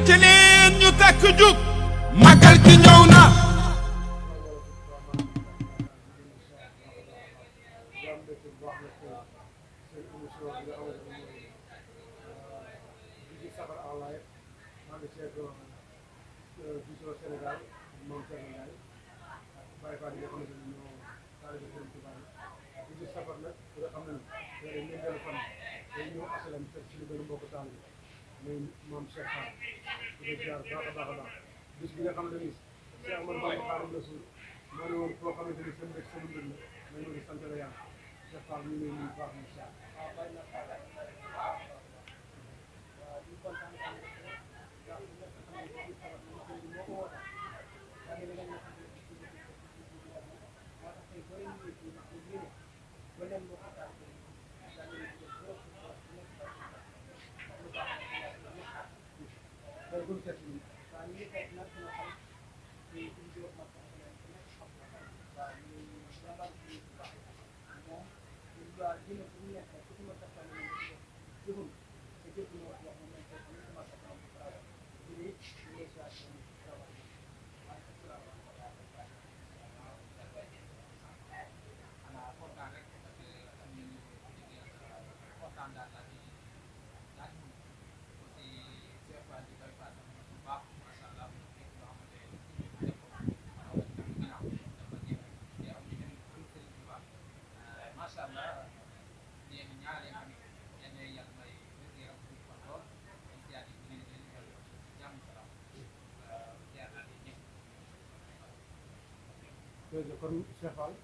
wàcce leen ñu takk jug magal gi ñëw na maam Cheikh Fall di ko ziar baax a baax a baax bis bi nga xamante ni Cheikh Amadou Bamba Xaadimu Rasuul moo ne woon koo xamante ni seen mbég seen mbég la may ngi sant la yàlla Cheikh Fall ñu ngi lay nuyu baax incha kon Cheikh Fall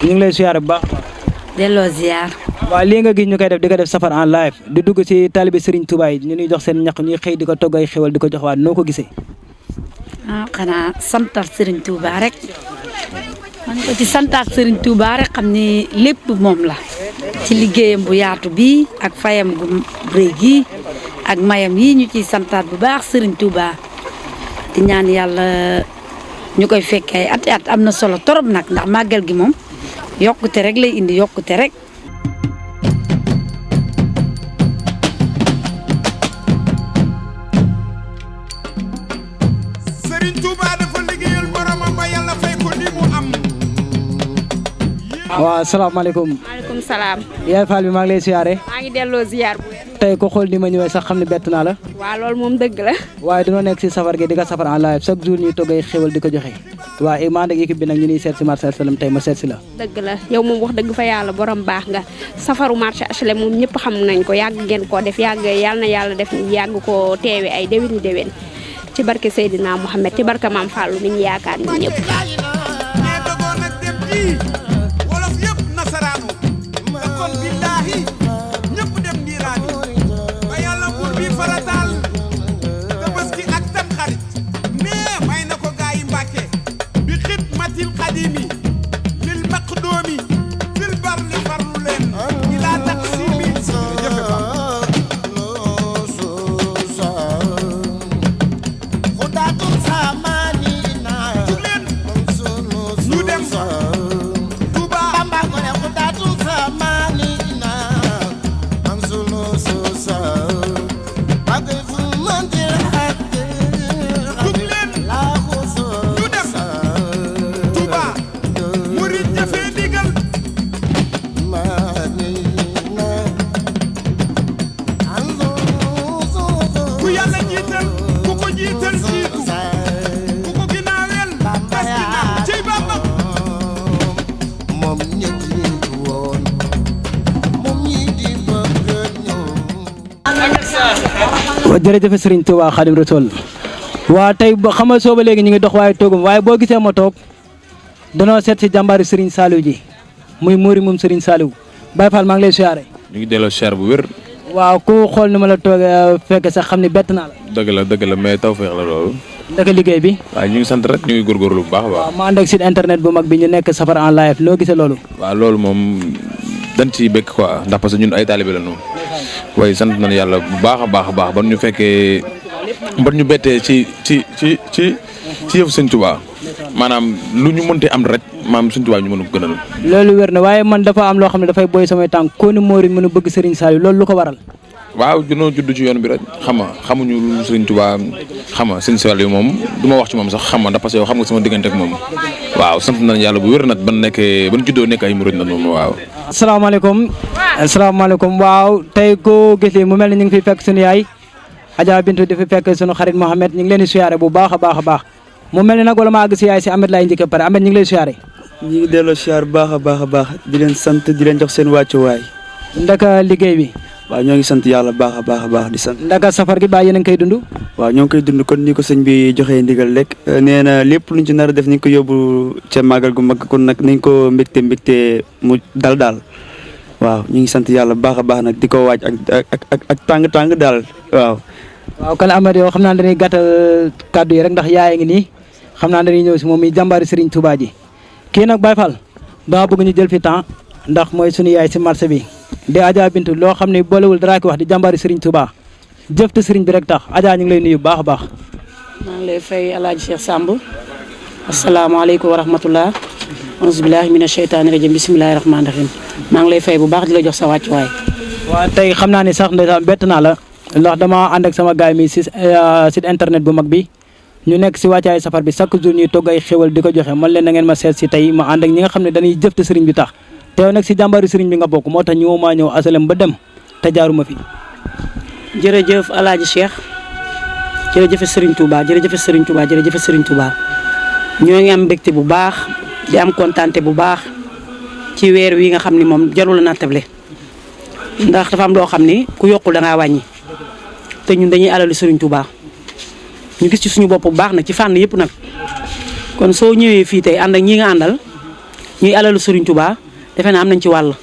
ñu ngi lay ziar bu baax. delloo ziar. waaw lii nga gis ñu koy def di ko def safar en live di dugg ci taalibe Serigne Touba yi ñu ñuy jox seen ñaq ñuy xëy di ko togg ay xéwal di ko jox waat noo ko gisee. ah xanaa santal Serigne Touba rek man ko ci santaat Serigne Touba rek xam ni lépp moom la ci liggéeyam bu yaatu bi ak fayam gu rëy gi ak mayam yi ñu ciy santaat bu baax Serigne Touba di ñaan yàlla ñu koy fekkee at at am na solo torop nag ndax màggal gi moom yokkute rek lay indi yokkute rek. Serigne Touba dafa liggéeyal boromam ba yàlla fay ko li mu am. waaw asalaamaaleykum. maaleykum salaam. yaay Fall bi maa ngi lay ziare. maa ngi delloo ziar bu wér. tey ko xool ni ma ñëwee sax xam ne bett naa la. waaw loolu moom dëgg la. waaye dañoo nekk ci safar gi di ko safar en live chaque jour ñuy togg ay xéwal di ko joxe. waaw maa ngi équipe bi nag ñu ñuy seet si marché HLM tey ma seet si la. dëgg la yow moom wax dëgg fa yàlla borom baax nga safaru marché HLM moom ñëpp xam nañ ko yàgg ngeen koo def yàgg yàlla na yàlla def yàgg koo teewe ay déwéni déwén ci barke Seydina Mouhamed ci barke Maam Fallou mi ñu yaakaar ñun ñëpp. mais dogoon nag dem ji wolof yëpp nasaraanu te kon billaahi ñëpp dem niiraani ba yàlla buur bi farataal Tabaski ak Tamxarit mais may na ko gaa yi Mbàkke bi xidmatil xadimi lil maqdoomi fil barli farlu leen ilaa taqsimi jëfe ba ñu dem Touba jug leen ñu dem Touba murid jëfee ndigal ku yàlla jiital ku ko jiital jiitu ku ko ginnaaweel tas ginnaaw ciy Bamba jërëjëf Serigne Touba Khadim Rasoul waa tey ba xam nga soo ba léegi ñu ngi dox waaye toogum waaye boo gisee ma toog danoo seet si jàmbaari Serigne Saliou ji muy Mouri moom Serigne Saliou Baye Fall maa ngi lay siyaare. ñu ngi delloo cher bu wér. waaw ku xool ni ma la toogee fekk sax xam ni bett naa la. dëgg la mais tawfeex la loolu. ndaka liggéey bi. waaw ñu ngi sant rek ñu ngi góorgóorlu bu baax a baax. waaw ma ànd ak site internet bu mag bi ñu nekk safar en live noo gisee loolu. waaw loolu moom dañ ciy bëgg quoi ndax parce que ñun ay taalibe la ñu waaye sant nañu yàlla bu baax a baax a baax ba ñu fekkee ba ñu bettee ci yëfu Sëñ Tuubaa maanaam lu ñu mënti am rek maam Sëñ Tuubaa ñu mën a gënal. loolu wér na waaye man dafa am loo xam ne dafay boy samay tànk ko ni Mori mën a bëgg Serigne Saliou loolu lu ko waral. waaw junoo judd ci yoon bi rek xam nga xamuñu lu Sëriñ Tuubaa xam nga Sëriñ Saliou moom du ma wax ci moom sax xam nga ndax parce que yow xam nga sama diggante ak moom waaw sant nañ yàlla bu wér nag ban juddoo nekk ay murid nag moom waaw. asalaamaaleykum waaw tey ko gis li mu mel ni ñu ngi fi fekk suñu yaay Adja Bintu di fi fekk suñu xarit Mohamed ñu ngi leen di siyaare bu baax a baax a baax mu mel ni nag wala ma àgg si yaay si Ahmed laay njëkk pare Ahmed ñu ngi lay siyaare. ñu ngi delloo siyaar bu baax a baax a baax di leen sant di leen jox seen wàccuwaay. ndaka liggéey bi. waaw ñoo ngi sant yàlla baax a baax a baax di sant. ndaka safar gi baa yéen a ngi koy dund. waaw ñoo ngi koy dund kon ni ko sëñ bi joxee ndigal rek nee na lépp luñ ci nar a def ni ko yóbbu ca màggal gu mag kon nag nañ ko mbégte mu dal daal waaw ñu ngi sant yàlla baax a baax nag di ko waaj ak tàng daal waaw. waaw kon Amady yow xam naa dañuy gàttal kàddu yi rek ndax yaay ngi nii xam naa dañuy ñëw si moom mi jàmbaari Serigne Touba ji kii nag Baye Fall dama bëgg ñu jël fi temps ndax mooy suñu yaay si marché bi di Adja Bintu loo xam ne boolewul dara ki wax di jàmbaari Serigne Touba jëf te Serigne bi rek tax Adja ñu ngi lay nuyu bu baax a baax. maa ngi lay fay El Hadj Cheikh Samb asalaamaaleykum wa rahmatulah. auzu billahi mina sheytaani rajim bisimilahi rahmaani rahim maa ngi lay fay bu baax di la jox sa wàccuwaay. waaw tey xam naa ne sax ndeysaan bett naa la ndax dama ànd ak sama gaay mi si site internet bu mag bi ñu nekk si wàccaay safar bi chaque jour ñuy togg ay xéwal di ko joxe man leen na ngeen ma seet si tey ma ànd ak ñi nga xam ne dañuy jëf te Serigne bi tax teew nag si jàmbaari Serigne bi nga bokk moo tax ñëw maa ñëw asalem ba dem te jaaruma fi. jërëjëf El Hadj Cheikh jërëjëf Serigne Touba jërëjëf Serigne Touba jërëjëf Serigne Touba ñoo ngi am mbégte bu baax di am kontaante bu baax ci weer wi nga xam ni moom jarul na table ndax dafa am loo xam ni ku yokkul da ngaa wàññi te ñun dañuy alalu Serigne Touba ñu gis ci suñu bopp bu baax nag ci fànn yëpp nag kon soo ñëwee fii tey ànd ak ñi nga àndal ñuy alalu Serigne Touba defe naa am nañ ci wàll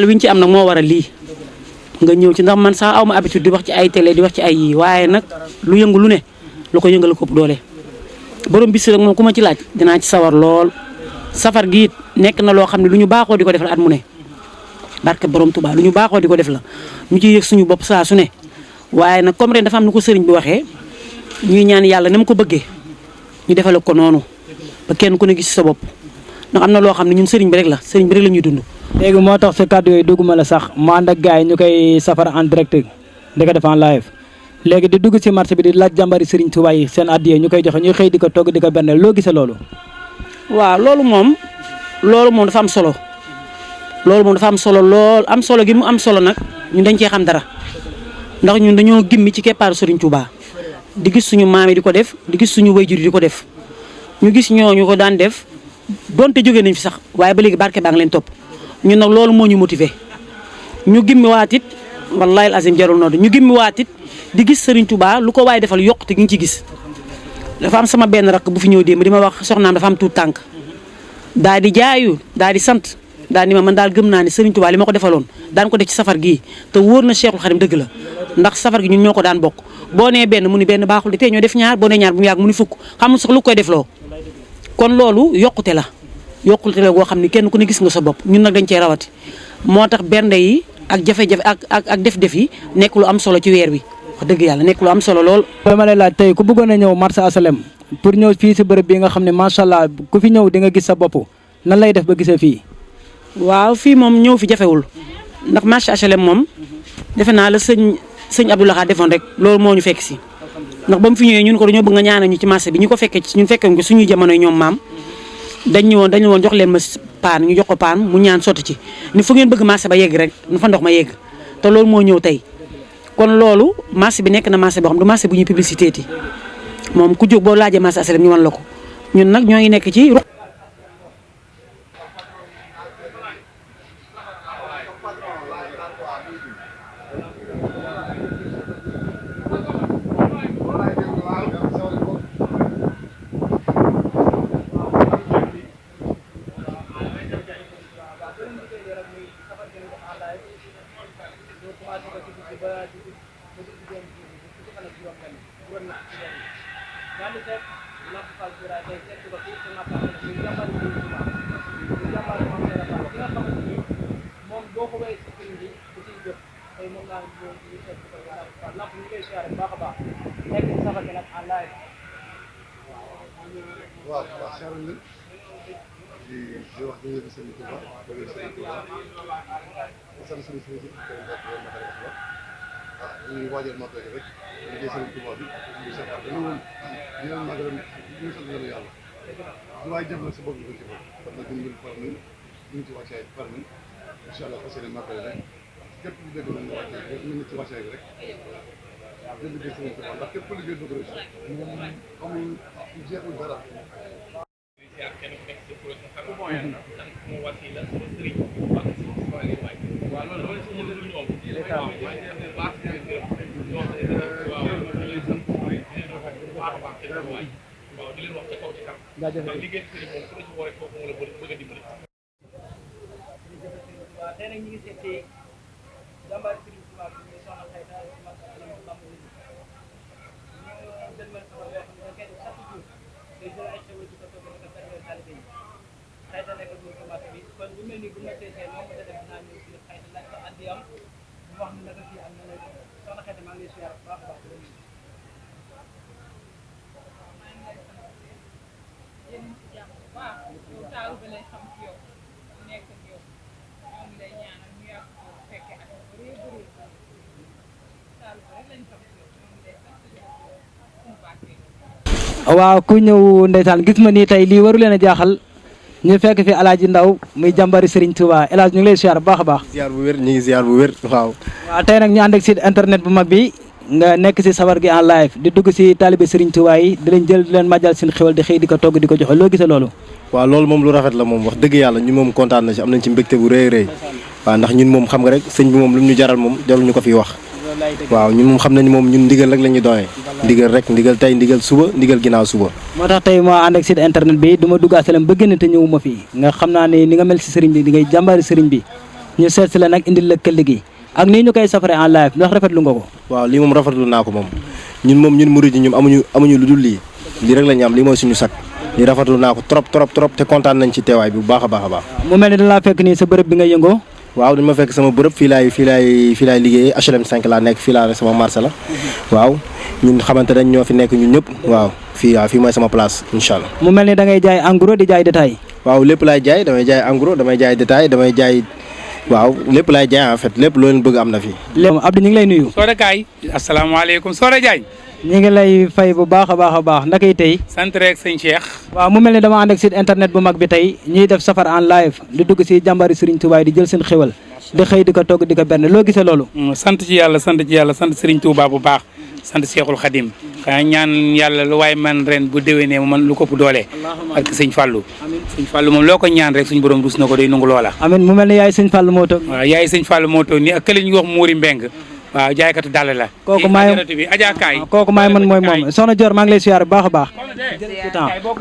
wi ñu ci am nag moo waral lii. nga ñëw ci ndax man sax aw ma habitude di wax ci ay télé di wax ci ay yii waaye nag lu yëngu lu ne lu ko yëngal ko doole borom bis rek moom ku ma ci laaj dinaa ci sawar lool safar gi it nekk na loo xam ne lu ñu baaxoo di ko def la at mu ne barke borom Touba lu ñu baaxoo di ko def la ñu ci yëg suñu bopp saa su ne waaye nag comme ren dafa am nu ko sëriñ bi waxee ñuy ñaan yàlla na mu ko bëggee ñu defale ko noonu ba kenn ku ne gis sa bopp ndax am na loo xam ne ñun sëriñ bi rek la ñuy dund. léegi moo tax sa kàddu yooyu dugguma la sax ma ànd ak gars yi ñu koy safar en direct di ko def en live léegi di dugg ci marché bi di laaj jàmbari Serigne Touba yi seen addiya ñu koy joxe ñuy xëy di ko togg di ko berneel loo gisee loolu. waaw loolu moom dafa am solo lool am solo gi mu am solo nag ñun dañ cee xam dara ndax ñun dañoo gimmi ci keppaaru Serigne Touba di gis suñu maam yi di ko def di gis suñu wayjur yi di ko def ñu gis ñooñu ko daan def donte jóge nañ fi sax waaye ba léegi barke baa ngi leen topp. ñun nag loolu moo ñu motivé ñu gimmi waatit wallahi al azim jarul noonu ñu gimmi waatit di gis Serigne Touba lu ko waaye defal yokk te gi ngi ci gis dafa am sama benn rakk bu fi ñëw démb di ma wax soxnaam dafa am tuut tànk daal di jaayu daal di sant daal di ma man daal gëm naa ne Serigne Touba li ma ko defaloon daan ko def ci safar gii te wóor na Cheikhul Khadim dëgg la ndax safar gi ñun ñoo ko daan bokk boo nee benn mu ni benn baaxul de tey ñoo def ñaar boo nee ñaar bu mu yàgg mu ni fukk xamul sax lu koy defloo kon loolu yokkute la yokkute la goo xam ne kenn ku ne gis nga sa bopp ñun nag dañ cee rawati moo tax bernde yi ak jafe-jafe ak def-def yi nekk lu am solo ci weer wi wax dëgg yàlla nekk lu am solo lool. dama lay laaj tey ku bëggoon a ñëw marché asalem pour ñëw fii si bërëb bi nga xam ne macha allah ku fi ñëw di nga gis sa bopp nan lay def ba gisee fii. waaw fii moom ñëw fi jafewul ndax marché HLM moom defe naa la sëñ Abdoulaye defoon rek loolu moo ñu fekk si ndax ba mu fi ñëwee ñun ko dañoo bëgg nga ñaanal ñu ci marché bi ñu ko fekkee ci ñun fekkee ko suñuy jamono ñoom maam dañu woon jox leen ma paan ñu jox ko paan mu ñaan sotti ci ni fu ngeen bëgg marché ba yegg rek nu fa ndox ma yegg te loolu moo ñëw tey kon loolu marché bi nekk na marché boo xam du marché bu ñuy publicité ti moom ku jóg boo laajee marché HLM ñu wan la ko ñun nag ñoo ngi nekk ci boo ko wéy si sëriñ bi bu siy jot tey moom laa ñëw ñu seet ko waaw lamp ñu koy siyaare bu baax a baax nekk ci safar gi nag en live. waaw waaw seetlu nañ di wax di yëngu seen i tuba bëgg seen i tuba di sant suñu sëriñ si ah ñu ngi waajal màggal rek liggéey seen i tuba bi ñu safar dañu woon di leen màggal ñu sant leen yàlla lu waay jëf nag si bopp bi ko ci bopp kon nag ñu par nañ ñu ngi ci wàccaay par nañ incha allah fas yéene màggal rek képp ku dégg nañ wàccaay rek ñu ngi ci wàccaay rek di liggéey seen i tuba ndax képp ku liggéey bëgg rek moom amul jeexul dara. tey nag ñu ngi seet ci jàmbaari Serigne Touba bi ñu soxna Xayta ñu dëgmal sama yoo xam ne da koy def chaque jour day jël ay xewal ci ko toog ko permettre talibé yi Xayta nekk ñu commencé bi kon bu mel ni bu ma seetee moom ko def dinaa ñëw ci Xayta laaj ko andi am mu wax ni naka fii am na soxna Xayta maa ngi lay siyaar bu baax a baax waaw ku ñëw ndeysaan gis ma nii tey lii waru leen a jaaxal ñu fekk fi Alaaji Ndaw muy jàmbari Serigne Touba El Hadj ñu ngi lay ziar bu baax a baax. ziar bu wér ñu ngi ziar bu wér waaw. waaw tey nag ñu ànd ak site internet bu mag bi nga nekk si safar gi en live di dugg si taalibe Serigne Touba yi di leen jël di leen màjjal seen xéwal di xëy di ko togg di ko joxe loo gisee loolu. waaw loolu moom lu rafet la moom wax dëgg yàlla ñu moom kontaan na si am nañ ci mbégte bu rëy rëy waaw ndax ñun moom xam nga rek sëñ bi moom lu ñu jaral moom jarul ñu ko fi wax waaw ñun moom xam nañ moom ñun ndigal rek la ñuy doyee ndigal rek ndigal tey ndigal suba ndigal ginnaaw suba. moo tax tey moo ànd ak site internet bi du ma dugg asalem ba génn te ñëwuma fii nga xam naa ne ni nga mel si sëriñ bi di ngay jàmbaari sëriñ bi ñu seet si la nag indil la këll gi ak nii ñu koy safare en live ndax rafetlu nga ko. waaw lii moom rafetlu naa ko moom ñun murid yi ñun amuñu lu dul lii rek la ñu am lii mooy suñu sak lii rafetlu naa ko trop te kontaan nañ ci teewaay bi bu baax a baax. mu mel ni da laa fekk nii sa bërëb bi nga yëngoo. waaw dañ ma fekk sama bërëb fii laay liggéeyee HLM 5 laa nekk fii laa sama marché la waaw ñun xamante nañ ñoo fi nekk ñun ñëpp waaw fii mooy sama place incha allah. mu mel ni da ngay jaay en gros di jaay détail. waaw lépp laay jaay damay jaay en gros damay jaay détail damay jaay waaw lépp laay jaay en fait lépp loo leen bëgg am na fi. lépp Abdou ñu ngi lay nuyu. Soda Kaay asalaamaaleykum Soda Diagne. ñu ngi lay fay bu baax a baax ndakay tey. sant rek sëñ Cheikh. waaw mu mel ni dama ànd ak site internet bu mag bi tey ñuy def safar en live di dugg si jàmbari Serigne Touba di jël seen xéwal di xëy di ko togg di ko benn loo gisee loolu. sant ci yàlla sant Serigne Touba bu baax sant Cheikhul Khadim xanaa ñaan yàlla lu waaye man ren bu déwénee mu man lu ko ëpp doole ak sëñ Fallou sëñ Fallou moom loo ko ñaan rek suñu borom rus na ko day nangu loola. amiin mu mel ni yaay sëñ Fallou moo toog. waaw yaay sëñ Fallou moo toog nii ak kële ñu wax Mouri Mbeng waaw jaaykatu dàll la. kooku maay bi Adja Kaay kooku maay man mooy moom soxna Dior maa ngi lay siyaar bu baax a baax.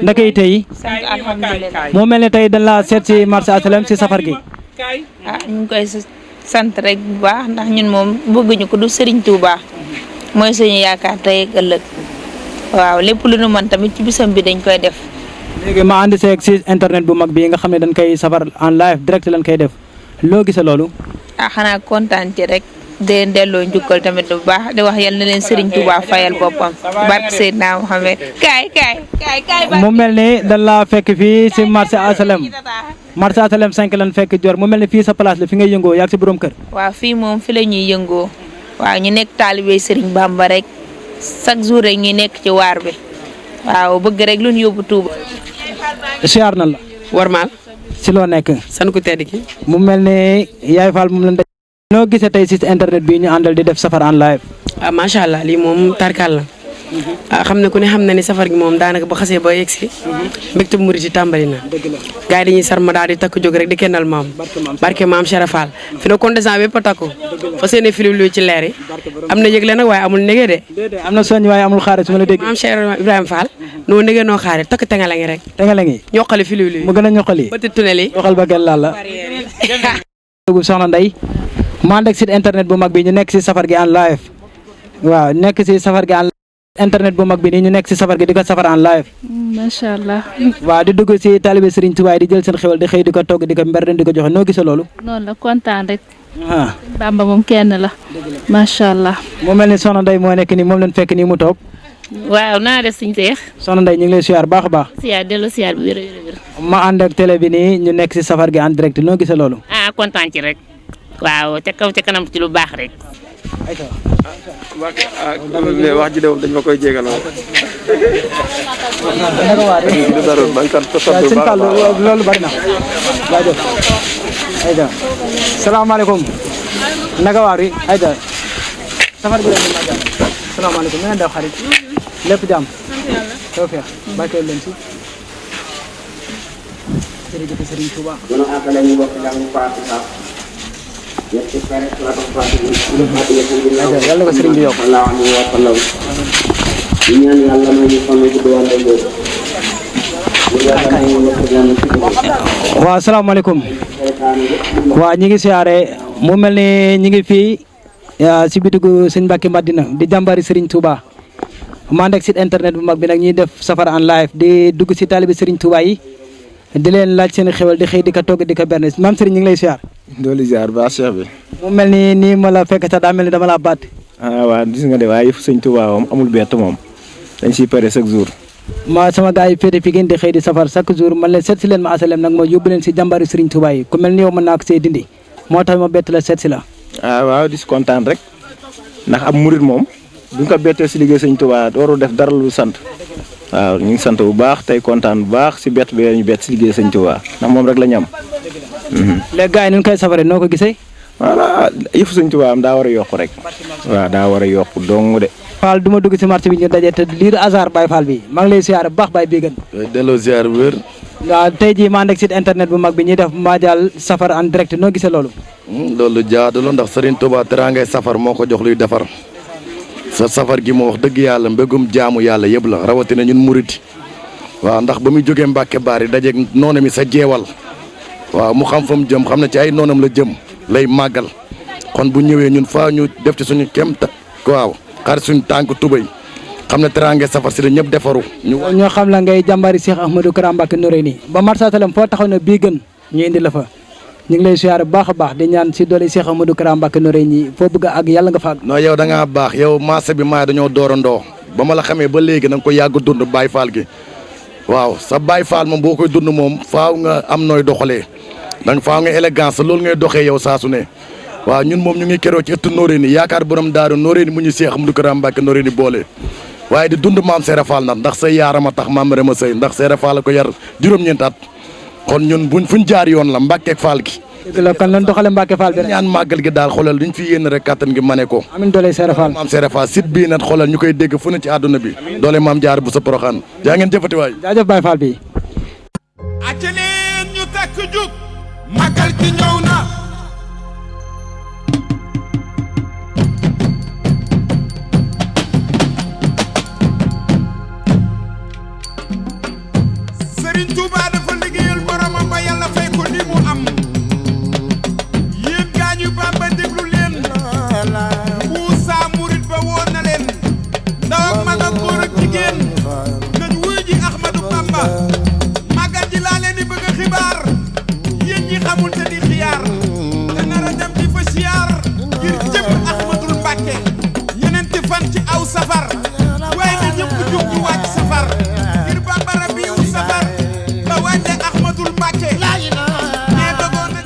ndakay tey. moo mel ni tey dañ laa seet si marché HLM si safar gi. ñu ngi koy sant rek bu baax ndax ñun moom bëgguñu ko du Serigne Touba mooy suñu yaakaar tey ak ëllëg waaw lépp lu nu mën tamit ci bisam bi dañ koy def. léegi ma ànd seeg si internet bu mag bi nga xam ne dañ koy safar en live direct lañ koy def loo gisee loolu. xanaa kontaan ci rek di leen delloo njukkal tamit bu baax di wax yal na leen Serigne Touba fayal boppam barke Seydina Mohamed kaay. mu mel ni dañ laa fekk fii si marché HLM marché HLM 5 lañ fekk Dior mu mel ni fii sa place la fi ngay yëngoo yaa ngi si borom kër. waaw fii moom fi la ñuy yëngoo waaw ñu nekk taalibe Serigne Bamba rek chaque jour rek ñuy nekk ci waar bi waaw bëgg rek lu ñu yóbbu Touba. siyaar na la. warmaal. si loo nekk. san ku tedd ki. mu mel ni yaay Fall moom lañ def. noo gisee tey si internet bi ñu àndal di def safar en live. macha allah lii moom tarkal la. xam ne ku ne xam na ni safar gi moom daanaka ba xasee ba yegsi. mbégte murit yi tàmbali na. gars yi dañuy sarma daal di takk jóg rek di kennal maam. barke maam Cheikh Fall. fi na contingent bépp a takku. fa seen i filiw ci leer yi. am na yëgle nag waaye amul nege de. am na soñ waaye amul xaare su ma la dégg. maam Cheikh Ibrahima Fall. noo nege noo xaare takk tengale ngi rek. tengale ngi. ñoqali filiw li. mu gën a ñoqali. ba ti tunnel yi. waxal ba gën laal la. soxna Ndeye. ma ànd ak site internet bu mag bi ñu nekk si safar gi en live. waaw nekk si safar gi en internet bu mag bi nii ñu nekk si safar gi di ko safar en live. macha allah. waaw di dugg si taalibe Serigne Touba di jël seen xewal di xëy di ko togg di ko mber di ko joxe noo gisee loolu. noonu la kontaan rek. Bamba moom kenn la. macha allah. mu mel ni soxna Ndeye moo nekk nii moom lañ fekk nii mu toog. waaw naa def suñu seex. soxna Ndeye ñu ngi lay siyaar baax a baax. siyaar delloo siyaar bi wér. ma ànd ak télé bi nii ñu nekk si safar gi en direct noo gisee loolu. kontaan ci rek. waaw ca kaw ca kanam ci lu baax rek. wax ji de moom dañ ma koy jégal loolu bari na jaajëf ayda salaamaaleykum naka waar wi ayda safar bi leen ma jàmm salaamaaleykum ñu def xarit lépp jàmm taw feex bàkkee leen si jërëjëf Serigne Touba yàlla ko sëriñ bi yokk waaw asalaamaaleykum waaw ñi ngi siyaare mu mel ni ñi ngi fii si bitigu sëñ Mbacke Madina di jàmbari Serigne Touba ma ànd ak site internet bu mag bi nag ñuy def safar en live di dugg si taalibi Serigne Touba yi di leen laaj seen xewal di xëy di ko togg di ko berne maam Serigne ñu ngi lay siyaar. dooli ziar ba cheikh bi. mu mel ni nii ma la fekk sax daa mel ni dama laa baat. waaw gis nga de waaye yëfu sëñ Touba moom amul bett moom dañ siy pare chaque jour. ma sama gars yi féete fi ngeen di xëy di safar chaque jour man leen seet si leen ma asalem nag moo yóbbu leen si jàmbari Serigne Touba yi ku mel ni yow mën naa ko see dindi moo tax ma bett la seet si la. waaw di si kontaan rek ndax am murit moom duñ ko bettee si liggéey sëñ Touba warul def dara lu sant. waaw ñu ngi sant bu baax tey kontaan bu baax si bett bi ñu bett si liggéey sëñ Touba ndax moom rek la ñu am. léegi gars yi nu koy safaree noo ko gisee. voilà yëfu sëñ Touba am daa war a yokk rek. waaw daa war a yokk dong de. Fall du ma dugg si marché bi ñu daje te lii hasard Baye Fall bi maa ngi lay siyaare bu baax Baye Bégane. delloo ziar bu wér. waaw tey jii maa nekk site internet bu mag bi ñuy def Madial safar en direct noo gisee loolu. loolu jaadu la ndax Serigne Touba teraangay safar moo ko jox luy defar. sa safar gi moo wax dëgg yàlla mbégum jaamu yàlla yëpp la rawatina ñun murit waaw ndax ba muy jógee Mbàkke Baari dajeeg noonam mi sa jeewal waaw mu xam fa mu jëm xam ne ci ay noonam la jëm lay màggal kon bu ñëwee ñun faa ñu def ci suñu kem waaw xar suñu tànk tubay xam ne teraange safar si la ñëpp defaru ñoo xam la ngay jàmbari Cheikh Ahmadou Kara Mbacké Noreyni ba marsatalem foo taxaw ne bii gën ñu indi la fa ñu ngi lay siyaare bu baax a baax di ñaan si doole Cheikh Ahmadou Kara Mbacké Noreyni foo bëgg a àgg yàlla nga fa àgg. non yow da ngaa baax yow marché bi maa dañoo doorandoo ba ma la xamee ba léegi da nga ko yàgg dund Baye Fall gi waaw sa Baye Fall moom boo koy dund moom faaw nga am nooy doxalee da nga faaw nga élégance loolu ngay doxee yow saa su ne waaw ñun moom ñu ngi keroo ci ëttu Noreyni yaakaar borom daaru Noreyni mu ñu Cheikh Ahmadou Kara Mbacké Noreyni boole waaye di dund maam Seera Fall nag ndax say yaarama tax maam Rema Sey ndax Seera Fall la ko yar juróom-ñeent at kon ñun fuñ jaar yoon la Mbàkke Fall gi. dëgg la kon lan doxale Mbàkke Fall bi ñaan màggal gi daal xoolal duñ fi yéen rek kattan gi mane ko. amiin doole Seera Fall maam Seera Fall site bii nag xoolal ñu koy dégg fu ne ci àdduna bi doole maam jaar bu sa Poroxaan jaa ngeen jëfati waay. jaajëf Baye Fall bi. acca leen ñu takk jug màggal gi ñëw na. Serigne Touba dafa liggéeyal boromam ba yàlla fay ko li mu am yéen gaañu Bamba déglu leen Moussa Murit ba woon na leen ndaw ak mag ak góor ak jigéen nañ wuy ji Ahmadou Bamba màggal ji laa leen di bëgg a xibaar yéen ñi xamul te di xiyaar te nar a dem di fa siyaar ngir jëm Ahmadul Mbàkke ñeneenti fan ci aw safar waaye na ñëpp jóg ñu wàcc safar ngir bambara biiw safar ba wàcce Ahmadul Mbàkke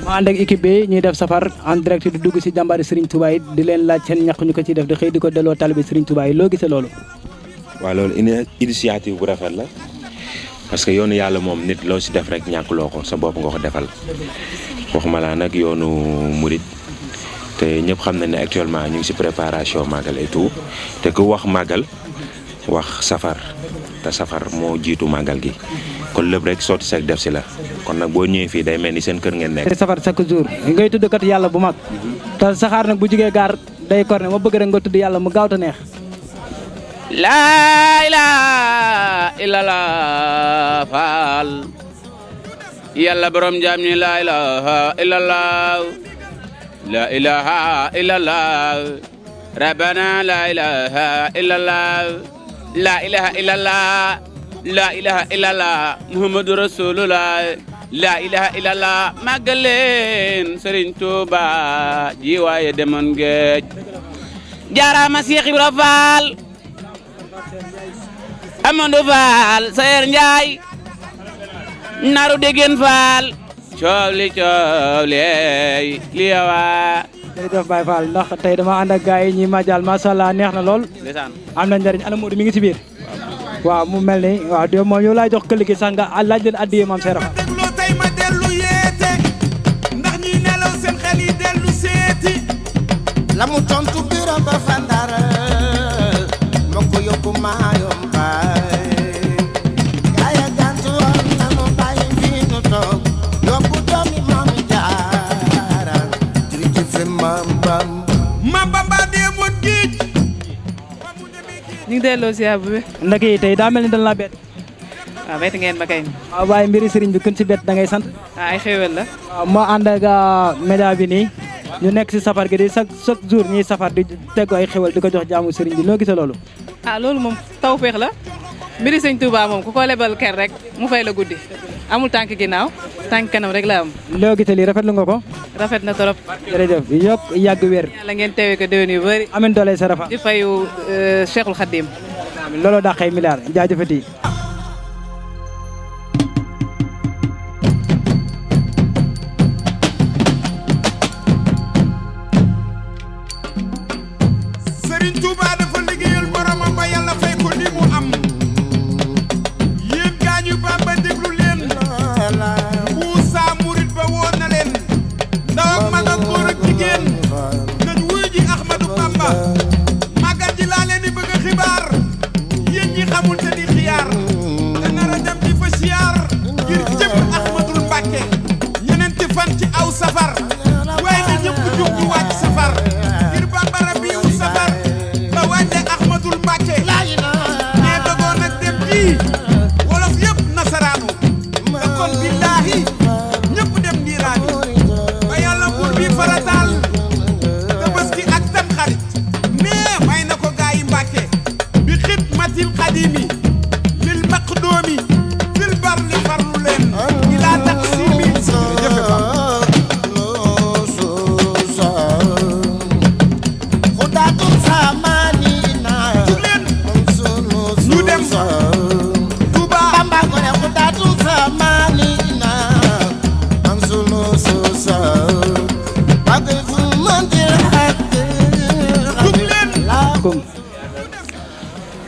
ma ànd ak équipe bi ñuy def safar en direct di dugg si jàmbari Serigne Touba yi di leen laaj seen ñàkk ñu ko ciy def di xëy di ko delloo taalibe Serigne Touba yi loo gisee loolu. waaw loolu initiative bu rafet la parce que yoonu yàlla moom nit loo si def rek ñàkkuloo ko sa bopp nga ko defal waxuma laa nag yoonu murit te ñëpp xam nañ ne actuellement ñu ngi si préparation màggal et tout te ku wax màggal wax safar te safar moo jiitu màggal gi kon lépp rek sotti sek def si la kon nag boo ñëwee fii day mel ni seen kër ngeen nekk. safar chaque jour ngay tudd kat yàlla bu mag te saxaar nag bu jugee gaar day korne ma bëgg rek nga tudd yàlla mu gaaw te neex. laa ilaaha illallah faal yàlla borom jaam ñi laa ilaaha illallah laa ilaaha illallah rabbana laa ilaaha illallah la ilaha illallah la ilaha illallah muhammadu rasulullah la ilaha illallah màggal leen Serigne Touba ji waaye demoon géej jaaraama Cheikh Ibra Fall Amadou Fall Sayer Njaay naru degen Fall coow li li yawa jërëjëf Baye Fall ndax tey dama ànd ak gars yi ñi majal macha allah neex na lool am na njëriñ ana Modou mi ngi ci biir waaw mu mel ni waaw de moom yow laay jox këll gi sax nga laaj leen addiye maam Serap dégloo tey ma dellu yeete ndax ñi nelaw seen xel yi dellu seeti la mu tontu biram ba fandar ma ko yóbbu maayom baay gaaya gantu woon na mu bàyyi fii nu toog yóbbu doomi maam jaara jërëjëf maam Bamba dee moon géej ñu ngi delloo ziar bu wér. ndek yi tey daa mel ni dañ laa bett waaw bett ngeen ma kay. waaw waaye mbiri sëriñ bi kun ci bett da ngay sant ay xéwal la. waaw moo ànd ak média bi nii ñu nekk si safar gi di chaque jour ñuy safar di teg ay xéwal di ko jox jaamu sëriñ bi noo gisee loolu loolu moom tawféex la mbiri sëñ Touba moom ku ko lebal ker rek mu fay la guddi amul tànk ginnaaw tànk kanam rek la am. loo gisee lii rafetlu nga ko rafet na trop. jërëjëf yokk yàgg wér yàlla ngeen teewee ko déwén yu bëri. amin doole sa rafa di fayu Cheikhul Khadim. looloo dàqee milliard jaajëfati Serigne Touba dafa liggéeyal boromam ba yàlla fay ko li mu am yéen gaañu Bamba déglu leen Moussa Murid ba woo na leen ndaw ak mag ak góor ak jigéen nañ wuy ji Ahmadou Bamba màggal ji laa leen di bëgg a xibaar yéen ñi xamul te di xiyaar te nar a dem di fa siyaar ngir jëm Ahmadul Mbàkke ñeneenti fan ci aw safar waaye na ñëpp jug ñu wàcc safar ngir bambara bi wu safar ba wàcce Ahmadul Mbàkke nee dogoon ak dem ji wolof yëpp nasaraanu te kon billaahi ñëpp dem ndiiraani ba yàlla buur bi farataal Tabaski ak Tamxarit nee may na ko gaa yi Mbàkke bi xidmatil xadimi lil maqdoomi fil barli farlu leen ilaa taqsimi jëfe ba ñu dem Touba Bamba ko ne xudatu samani na am sunu sosa bagay fu mandir ak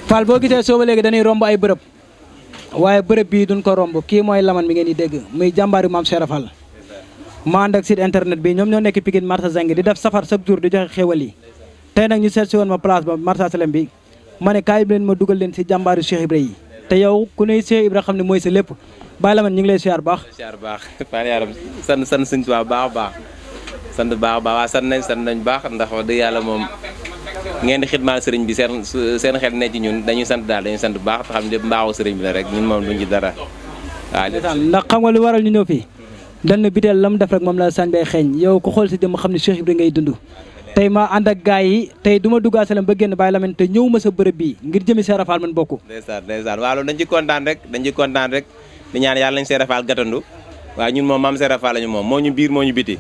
Fall boo gisee soo ba léegi dañuy romb ay bërëb waaye bërëb bii duñ ko romb kii mooy laman mi ngeen di dégg muy jàmbaari maam Serap Fall ma ànd ak site internet bi ñoom ñoo nekk Pikine marché Zinc di def safar chaque jour di joxe xéwal yi tey nag ñu seet si woon ma place ba marché Salem bi ma ne kaay leen ma dugal leen si jàmbaari Cheikh Ibra yi te yow ku ne Cheikh Ibra xam ne mooy sa lépp bàyyi la man ñu ngi lay siyaar baax Fall yaram sant sëñ Tuubaa baax a baax sant baax a baax waa sant nañ baax ndax wax dëgg yàlla moom ngeen di xidmaal sëriñ bi seen xel ne ci ñun dañuy sant daal dañuy sant bu baax te xam ne lépp mbaaxu sëriñ bi la rek ñun moom duñ ci dara waaw ndax xam nga lu waral ñu ñëw fii dan na biteel la mu def rek moom la sañ bay xeeñ yow ku xool si jëm xam ne Cheikh Ibra ngay dund tey ma ànd ak gars yi tey du ma dugg Salem ba génn bàyyi la man te ñëw ma sa bërëb bii ngir jëmi Serap Fall man bokk ndeysaan waaw loolu dañ ci kontaan rek di ñaan yàlla nañ Serap Fall gàttandu waaw ñun moom maam Serap Fall lañu moom moo ñu biir moo ñu biti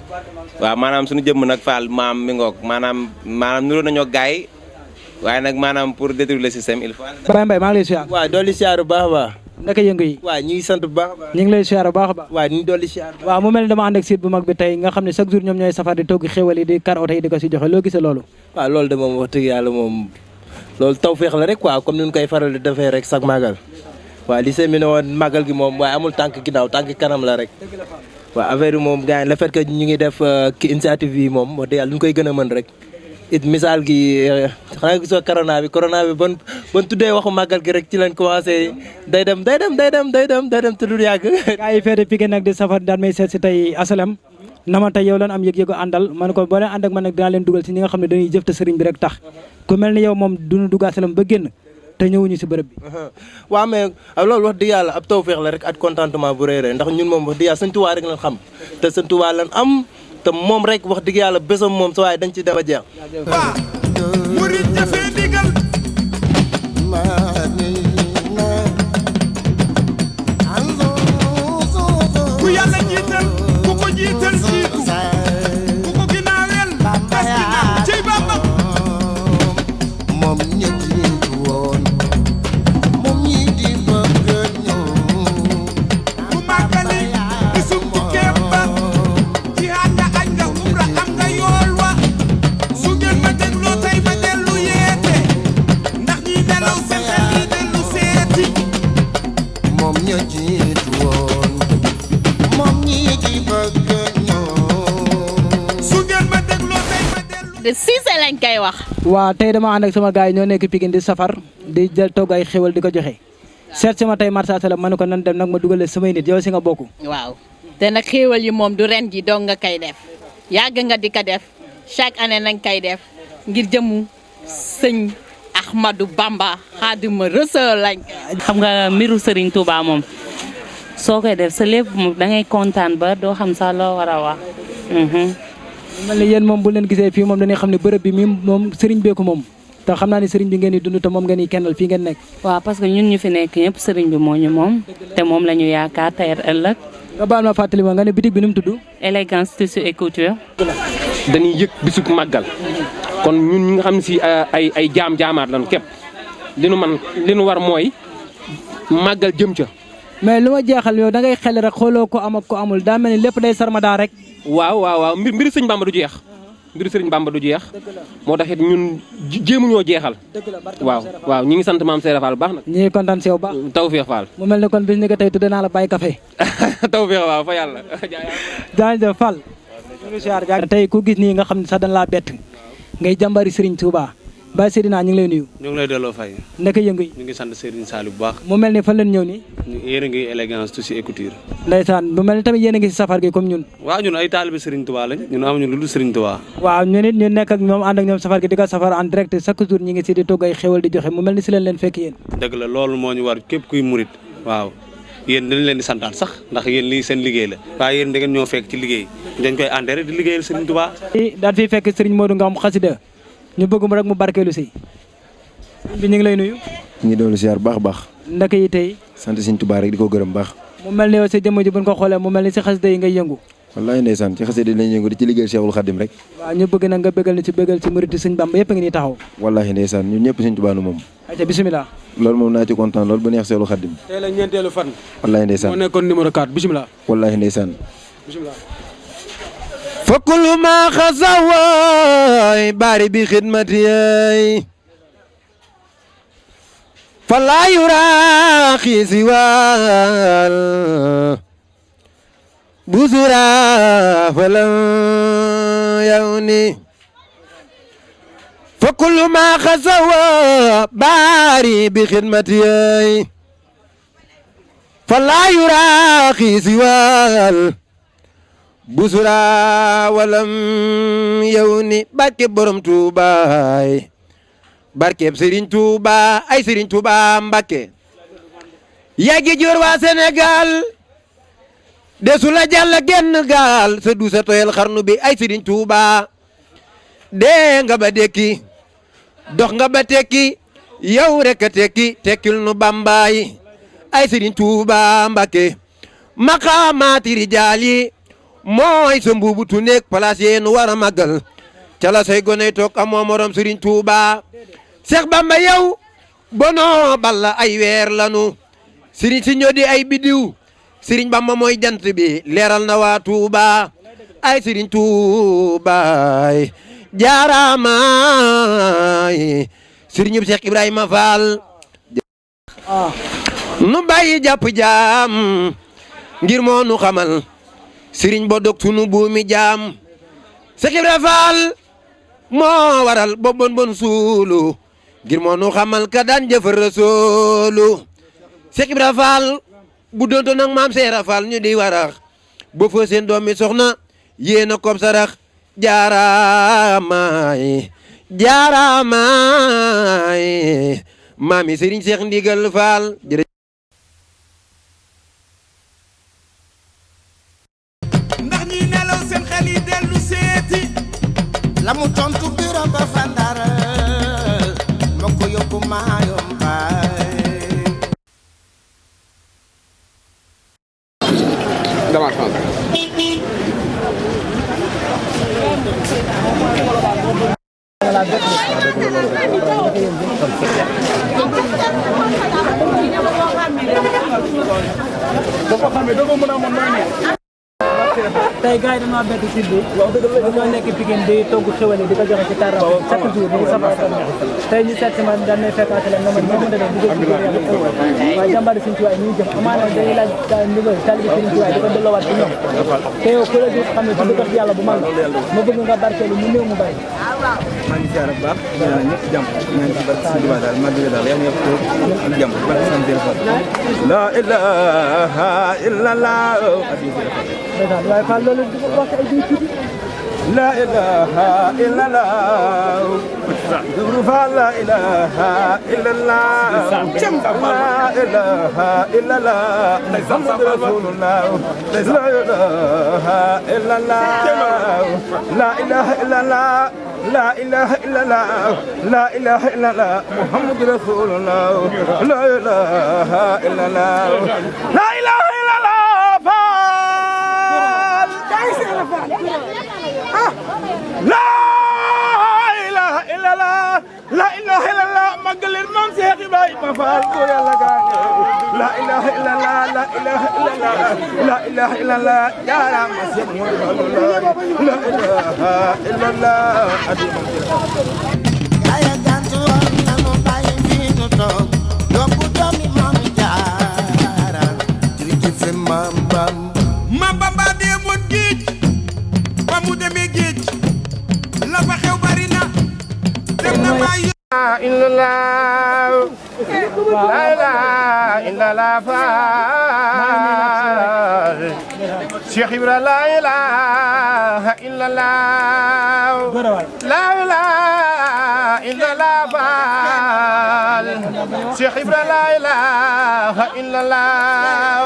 waaw maanaam suñu jëmm nag Fall maam mi ngoog maanaam nuroo nañoo gars yi waaye nag maanaam pour détruire le système il faut Baye Mbaye maa ngi lay siyaar waaw dooli siyaar bu baax a baax naka yëngu yi waaw ñu ngi sant bu baax a baax ñu ngi lay siyaar bu baax a baax waaw ñu ngi dooli siyaar waaw mu mel ni dama ànd ak site bu mag bi tey nga xam ne chaque jour ñoom ñooy safar di togg xéwal yi di kar oto yi di ko si joxe loo gisee loolu waaw loolu de moom wax dëgg yàlla moom loolu tawféex la rek quoi comme ni ñu koy faral di defee rek chaque màggal waaw li see mi ne woon màggal gi moom waaye amul tànk ginnaaw tànk kanam la rek waaw affaire yi moom gars yi le fait que ñu ngi def ki initiative yi moom wax dëgg yàlla ñu koy gën a mën rek it misaal gi xanaa gisoo corona bi bon tuddee waxu màggal gi rek ci lañ commencé day dem te du yàgg gars yi feete Pikine nag di safar daan may seet si tey asalam na ma tey yow lan am yëg-yëgu àndal man ko boo leen ànd ak man nag dinaa leen dugal si ñi nga xam ne dañuy jëf te sëriñ bi rek tax ku mel ni yow moom duñu dugg asalam ba génn te ñëwuñu si bërëb bi waaw mais loolu wax dëgg yàlla ab tawféex la rek ak contentement bu rëy ndax ñun moom wax dëgg yàlla Sëñ Tuubaa rek lañ xam te Sëñ Tuubaa lañ am te moom rek wax dëgg yàlla bésam moom sa waaye dañ ci dem a jeex murid jëfee ndigal Wade Cissé lañ koy wax. waaw tey dama ànd ak sama gars yi ñoo nekk Pikine di safar di jël togg ay xéwal di ko joxe seet si ma tey marché HLM ma ne ko nan dem nag ma dugalee samay nit yow si nga bokk. waaw te nag xéewal yi moom du ren ji dong nga koy def yàgg nga di ko def chaque année nañ koy def ngir jëmu sëñ Ahmadou Bamba Xaadimu Rasuul lañ. xam nga mbiru Serigne Touba moom soo koy def sa lépp moom da ngay kontaan ba doo xam sax loo war a wax. mel ni yéen moom bu leen gisee fii moom dañuy xam ne bërëb bi moom Serigne beeku moom te xam naa ne Serigne bi ngeen di dund te moom ngeen di kennal fii ngeen nekk. waaw parce que ñun ñu fi nekk ñëpp Serigne bi moo ñu moom te moom la ñu yaakaar tey ëllëg. nga baal ma fàttali ma nga ne bitig bi nu mu tudd. élégance tissu et couture. dañuy yëg bisub màggal kon ñun ñi nga xam ne si ay jaamaat lañu képp li nu war mooy màggal jëm ca. mais lu ma jeexal yow da ngay xel rek xooloo ko am ak ko amul daa mel ni lépp day sarmadaa rek. waaw mbiri sëñ Bamba du jeex. mbiru sëriñ Bamba du jeex moo tax it ñun jéemuñoo jeexal. waaw ñi ngi sant maam Seera Fall bu baax nag. ñi ngi kontaan si yow baax. Tawfeex Fall. mu mel ni kon bis ni ko tey tudde naa la Baye Café. Tawfeex waaw fa yàlla. jaajëf Fall. tey ku gis nii nga xam ne sax dañ laa bett ngay jàmbari Serigne Touba Baye Seydina ñu ngi lay nuyu. ñu ngi lay delloo fay. naka yëngu yi. ñu ngi sant Serigne Saliou bu baax. mu mel ni fan leen ñëw nii. yéen a ngi élégance tissu et couture. ndeysaan mu mel ni tamit yéen a ngi si safar gi comme ñun. waaw ñun ay taalibe Serigne Touba lañ ñun amuñu lu dul Serigne Touba. waaw ñun it ñu nekk ak ñoom ànd ak ñoom safar gi di ko safar en direct chaque jour ñi ngi si di togg ay xéwal di joxe mu mel ni si leen fekk yéen. dëgg la loolu moo ñu war képp kuy murit waaw yéen dañ leen di santaat sax ndax yéen lii seen liggéey la waaye yéen da ngeen ñoo fekk ci liggéey dañ koy ànd rek di liggéeyal Serigne Touba. daal fi fekk Serigne Modou Ngam xasida ñu bëgg mu rek mu barkeelu si bi ñu ngi lay nuyu. ñu ngi doon siyaar baax a baax. ndaka yi tey. sant Serigne Touba rek di ko gërëm baax. mu mel ni yow sa jëmm ji buñ ko xoolee mu mel ni si xasida yi ngay yëngu. wallaay ndeysaan ci xasida lañ yëngu di ci liggéeyal Cheikhul Khadim rek. waaw ñu bëgg na nga bëggal ni ci bëggal ci murid Serigne Bamba yëpp a ngi nii taxaw. wallaay ndeysaan ñun ñëpp Serigne Touba nu moom. ayca bisimilah. loolu moom naa ci kontaan loolu ba neex Cheikhul Khadim. tey la ñeenteelu fan. wallaay ndeysaan moo nekkoon numéro 4 bisimilah. wallaay ndeysaan. bisimilah. fakulu ma xasawaay bari bi xidmati fala yuraaxi siwaal busura fala yawni fakulu ma xasawa bari bi xidmati fala yuraaxi siwaal busura walam yawni barke borom Tuubaay barke Serigne Touba ay Serigne Touba Mbakke yàggi joor waa Sénégal desu la jàll genn gaal sa du sa toyal xarnu bi ay Serigne Touba dee nga ba dekki dox nga ba tekki yow rek a tekki tekkil nu Bambaay ay Serigne Touba Mbakke maqaamaati rijaal yi mooy sa mbuubutu nekk place yee nu war a màggal ca la say gone toog amoo morom Serigne Touba Seex Bamba yow bono balla ay weer lanu Serigne si ñoo di ay bidiw Serigne Bamba mooy jant bi leeral na waa Touba ay Serigne Touba jaaraamaay Serigne Seex Ibrahima Fall nu bàyyi jàpp jaam ngir moo nu xamal Serigne bo dog sunu buumi jaam Seex Ibrahima Fall moo waral bo bon suulu ngir moo nu xamal ka daan jëfar Rasuulu Seex Ibra Faal bu doonto nag maam Seera Faal ñu di warax bo foo seen doomi soxna yéena kob sarax jaaraamaay jaaraamaay maami Sëriñ Seex Ndigal Faal ndax ñi nelaw seen xel yi dellu seeti la mu tontu biro ba fandar ko yóbbu maayom baay dama xam tey gars yi dañoo bett si bi ñoo nekk Pikine di togg xéwal yi di ko joxe ci tar chaque jour di safar tey ñu seet si ma daan ne fekkaat leen nga ma ñoo mën a def di waaye jàmbaari Serigne Touba ñuy jëm amaana day laaj ndigal taalibe Serigne Touba di ko delloowaat ci ñoom te yow ku la gis xam ne ci dëkk yàlla bu mag ma bëgg nga barkeelu mu néew mu bari maa ngi ziar bu baax ñaan ñëpp jàmm ñaan ci barke Sëñ Tuubaa daal maa ngi daal yam ñëpp ak jàmm barke Sëñ Tuubaa la ilaha illallah waaye Fall loolu di ko wax ay di la ilaha illallah dubru fa la ilaha illallah la ilaha illallah muhammad rasulullah la ilaha illallah la ilaha illallah la ilaha illallah la ilaha illallah muhammad rasulullah la ilaha illallah la ilaha illallah la ilaha illallah la ilaha illallah magalin Maam Cheikh Ibrahima Fall ko Yàlla gaane la ilaha illallah la ilaha illallah la ilaha illallah jaarama Cheikh la ilaha illallah adima aya gantu na mo baye fi no to yobbu doomi Maam Jaara jërëjëf Maam Bamba Maam Bamba demoon géej ba mu demee géej la fa xew bari na dem na bàyyi illallah la ilaha illallah Fall Cheikh Ibra la ilaha illallah la ilaha illallah Fall Cheikh Ibra la ilaha illallah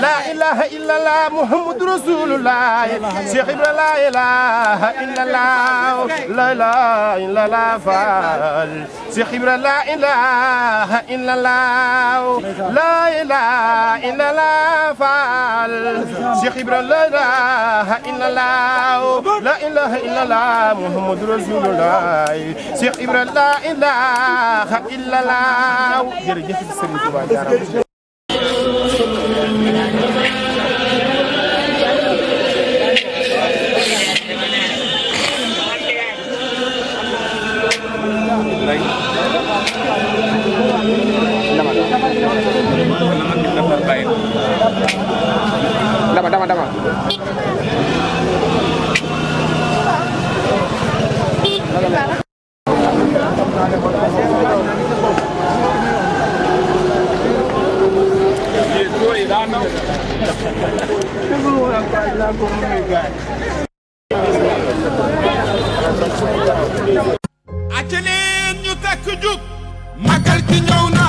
la ilaha illallah Muhammad Rasulullah Cheikh Ibra la ilaha illallah la ilaha illallah Fall Cheikh Ibra la ilaha illallah la ilaha illallah Fall Cheikh Ibra la ilaha illallah la ilaha illallah Muhammad Rasulullah Cheikh Ibra la ilaha illallah jërëjëf Serigne Touba jaaraama dama acca leen ñu takk jug magal gi ñëw na